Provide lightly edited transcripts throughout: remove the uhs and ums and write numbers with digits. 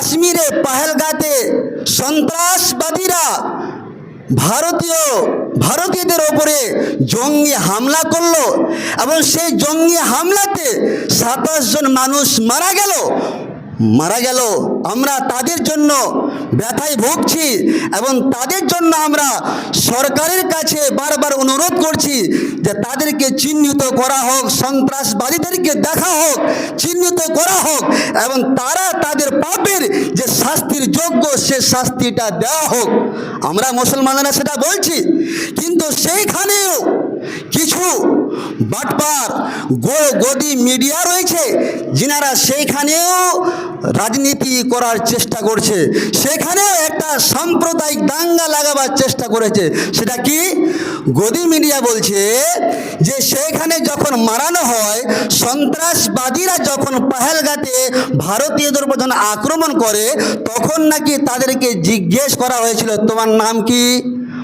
কাশ্মীরে পাহেলগাঁতে সন্ত্রাসবাদীরা ভারতীয়দের ওপরে জঙ্গি হামলা করলো এবং সেই জঙ্গি হামলাতে 27 জন মানুষ মারা গেল। আমরা তাদের জন্য ব্যথায় ভুগছি এবং তাদের জন্য আমরা সরকারের কাছে বারবার অনুরোধ করছি যে তাদেরকে চিহ্নিত করা হোক, সন্ত্রাসবাদীদেরকে দেখা হোক, চিহ্নিত করা হোক এবং তারা তাদের পাপের যে শাস্তির যোগ্য সে শাস্তিটা দেওয়া হোক। আমরা মুসলমানরা সেটা বলছি, কিন্তু সেইখানেও কিছু বাটপার গদি মিডিয়া রয়েছে যিনারা সেইখানেও রাজনীতি করার চেষ্টা করছে, সেখানেও একটা সাম্প্রদায়িক দাঙ্গা লাগাবার চেষ্টা করেছে। সেটা কি? গদি মিডিয়া বলছে যে সেইখানে যখন মারানো হয়, সন্ত্রাসবাদীরা যখন পাহেলগাঁতে ভারতীয়দের উপর যখন আক্রমণ করে, তখন নাকি তাদেরকে জিজ্ঞেস করা হয়েছিল তোমার নাম কি?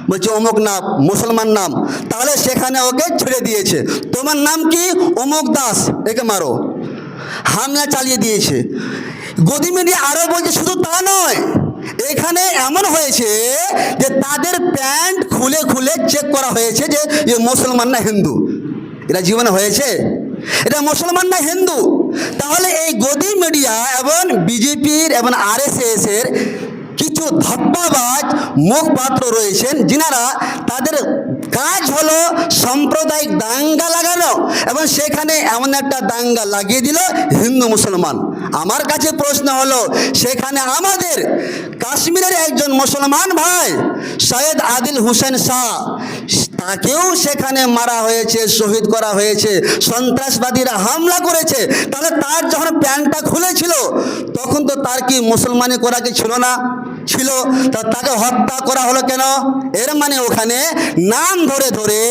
বলছে অমুক নাম, মুসলমান নাম। তাহলে সেখানে ওকে ছেড়ে দিয়েছে। তোমার নাম কি? অমুক দাস, একে মারো। হামলা চালিয়ে দিয়েছে। গদি মিডিয়া আরও বলছে শুধু তা নয়, এখানে এমন হয়েছে যে তাদের প্যান্ট খুলে খুলে চেক করা হয়েছে যে এ মুসলমান না হিন্দু। এটা জীবনে হয়েছে? এটা মুসলমান না হিন্দু? তাহলে এই গদি মিডিয়া এবং বিজেপির এবং RSS এর কিছু ধাপ্পাবাজ মুখপাত্র রয়েছেন যিনারা তাদের কাজ হলো সাম্প্রদায়িক দাঙ্গা লাগানো এবং সেখানে এমন একটা দাঙ্গা লাগিয়ে দিল হিন্দু মুসলমান। আমার কাছে প্রশ্ন হলো, সেখানে আমাদের কাশ্মীরের একজন মুসলমান ভাই সৈয়দ আদিল হোসেন শাহ, তাকেও সেখানে মারা হয়েছে, শহীদ করা হয়েছে, সন্ত্রাসবাদীরা হামলা করেছে। তাহলে তার যখন প্যান্টটা খুলেছিল তখন তো তার কি মুসলমানি করা কি ছিল না? ছিল। তা তাকে হত্যা করা হলো কেন? এর মানে ওখানে নাম ধরে ধরে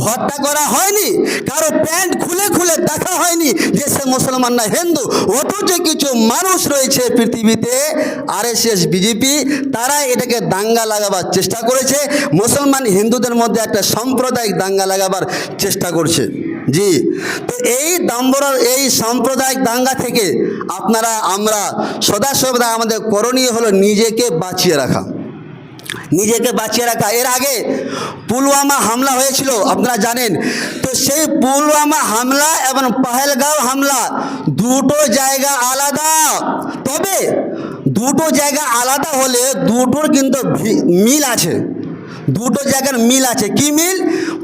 হত্যা করা হয়নি, কারো প্যান্ট খুলে খুলে দেখা হয়নি যে সে মুসলমান না হিন্দু। অথচ কিছু মানুষ রয়েছে পৃথিবীতে, RSS বিজেপি, তারা এটাকে দাঙ্গা লাগাবার চেষ্টা করেছে, মুসলমান হিন্দুদের মধ্যে একটা সাম্প্রদায়িক দাঙ্গা লাগাবার চেষ্টা করছে। জি, তো এই সাম্প্রদায়িক দাঙ্গা থেকে আমরা সদা আমাদের করণীয় হলো নিজেকে বাঁচিয়ে রাখা। এর আগে পুলওয়ামা হামলা হয়েছিল, আপনারা জানেন। তো সেই পুলওয়ামা হামলা এবং পাহেলগাঁও হামলা দুটো জায়গা আলাদা। তবে দুটো জায়গা আলাদা হলে দুটোর কিন্তু মিল আছে, দুটো জায়গার মিল আছে। কি মিল?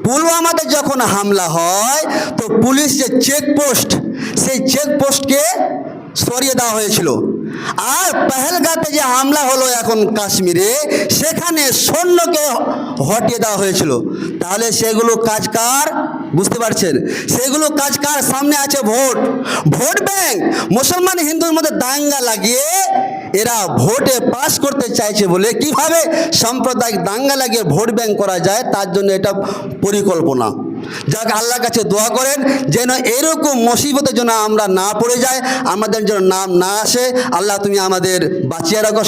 পুলওয়ামাতে যখন হামলা হয় তো পুলিশ যে চেকপোস্ট, সেই চেকপোস্টকে সরিয়ে দেওয়া হয়েছিল। আর পাহেলগাঁতে যে হামলা হলো এখন কাশ্মীরে, সেখানে সৈন্যকে হটিয়ে দেওয়া হয়েছিল। তাহলে সেগুলো কাজ কার? বুঝতে পারছেন? সেগুলো কাজ কার? সামনে আছে ভোট ব্যাংক। মুসলমান হিন্দুর মধ্যে দাঙ্গা লাগিয়ে এরা ভোটে পাস করতে চাইছে বলে কিভাবে সাম্প্রদায়িক দাঙ্গা লাগিয়ে ভোট ব্যাংক করা যায়, তার জন্য এটা পরিকল্পনা। যাক, আল্লাহর কাছে দোয়া করেন যেন এরকম মুসিবতের জন্য আমরা না পড়ে যাই, আমাদের যেন নাম না আসে। আল্লাহ তুমি আমাদের বাঁচিয়ে রাখো।